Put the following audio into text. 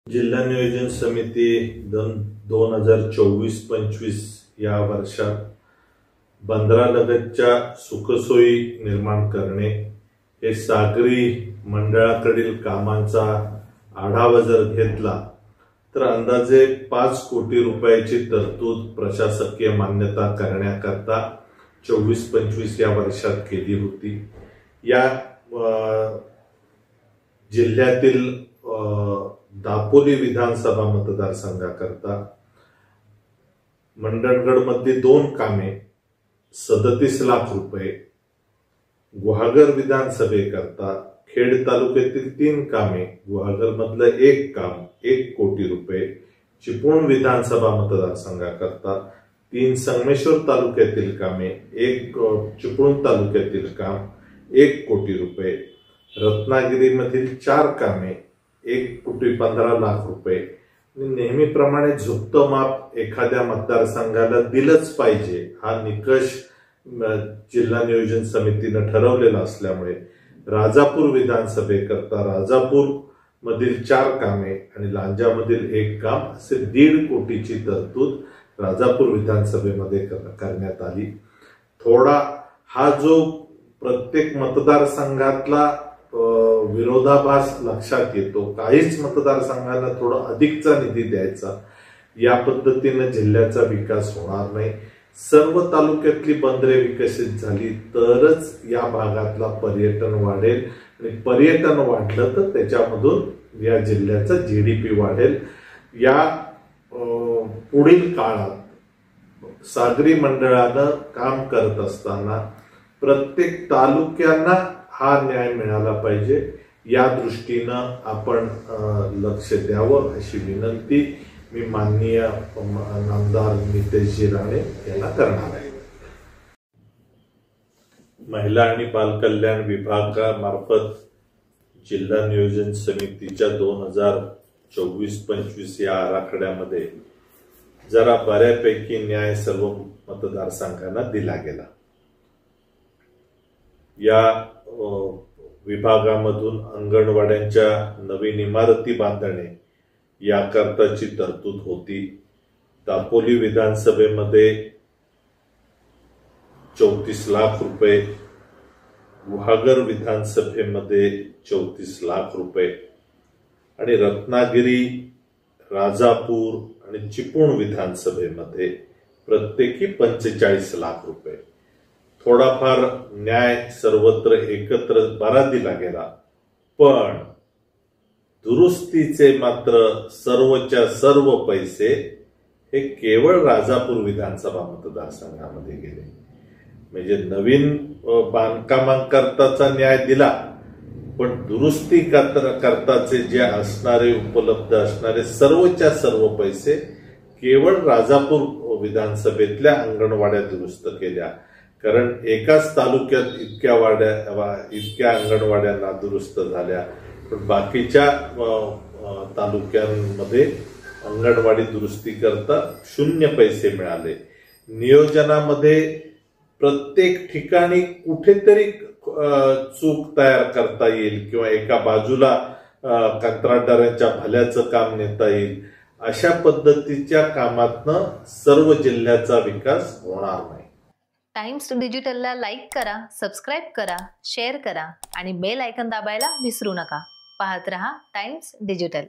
जिल्हा नियोजन समिती 2024-25 या वर्षात बंदरालगतच्या सुखसोयी निर्माण करणे, हे सागरी मंडळाकडील कामांचा आढावा जर घेतला तर अंदाजे 5 कोटी रुपयाची तरतूद प्रशासकीय मान्यता करण्याकरता 24-25 या वर्षात केली होती। या जिल्ह्यातील दापोली विधानसभा मतदारसंघाकरता मंडणगडमधली 2 कामे 37 लाख रुपये, गुहागर विधानसभेकरता खेड तालुक्यातील 3 कामे, गुहागर मधलं 1 काम 1 कोटी रुपये, चिपळूण विधानसभा मतदारसंघाकरता 3 संगमेश्वर तालुक्यातील कामे, 1 चिपळूण तालुक्यातील काम 1 कोटी रुपये, रत्नागिरीमधील 4 कामे 1 कोटी 15 लाख रुपये। नेहमीप्रमाणे झुकतं माप एखाद्या मतदारसंघाला दिलंच पाहिजे हा निकष जिल्हा नियोजन समितीने ठरवलेला असल्यामुळे राजापूर विधानसभेकरता राजापूर मधील 4 कामे आणि लांजामधील 1 काम असे 1.5 कोटीची तरतूद राजापूर विधानसभेमध्ये करण्यात आली। थोडा हा जो प्रत्येक मतदारसंघातला विरोधाभास लक्षात येतो, काहीच मतदारसंघांना थोडा अधिकचा निधी द्यायचा, या पद्धतीने जिल्ह्याचा विकास होणार नाही। सर्व तालुक्यातली बंदरे विकसित झाली तरच या भागातला पर्यटन वाढेल आणि पर्यटन वाढलं तर त्याच्यामधून या जिल्ह्याचा जीडीपी वाढेल। या पुढील काळात सागरी मंडळानं काम करत असताना प्रत्येक तालुक्यांना हा न्याय मिळाला पाहिजे, या दृष्टीनं आपण लक्ष द्यावं अशी विनंती मी माननीय नामदार नितेशजी राणे यांना करणार आहे। महिला आणि बालकल्याण विभागामार्फत जिल्हा नियोजन समितीच्या 2024-25 या आराखड्यामध्ये जरा बऱ्यापैकी न्याय सर्व मतदारसंघांना दिला गेला। या विभागामधून अंगणवाड्यांच्या नवीन इमारती बांधणे याकरताची तरतूद होती। दापोली विधानसभेमध्ये 34 लाख रुपये, गुहागर विधानसभेमध्ये 34 लाख रुपये आणि रत्नागिरी, राजापूर आणि चिपळूण विधानसभेमध्ये प्रत्येकी 45 लाख रुपये। थोडाफार न्याय सर्वत्र एकत्र बरा दिला गेला, पण दुरुस्तीचे मात्र सर्वच्या सर्व पैसे हे केवळ राजापूर विधानसभा मतदारसंघामध्ये गेले। म्हणजे नवीन बांधकामांकरताचा न्याय दिला, पण दुरुस्ती करताचे जे असणारे उपलब्ध असणारे सर्वच्या सर्व पैसे केवळ राजापूर विधानसभेतल्या अंगणवाड्या दुरुस्त केल्या। कारण एकाच तालुक्यात इतक्या अंगणवाड्या दुरुस्त झाल्या, पण बाकीच्या तालुक्यांमध्ये अंगणवाडी दुरुस्ती करता 0 पैसे मिळाले। नियोजनामध्ये प्रत्येक ठिकाणी कुठेतरी चूक तयार करता येईल किंवा एका बाजूला कंत्राटदारांच्या भल्याचं काम नेता येईल, अशा पद्धतीच्या कामातनं सर्व जिल्ह्याचा विकास होणार नाही। टाइम्स डिजिटलला लाईक करा, सबस्क्राईब करा, शेअर करा आणि बेल आयकॉन दाबायला विसरू नका। पाहत रहा टाइम्स डिजिटल।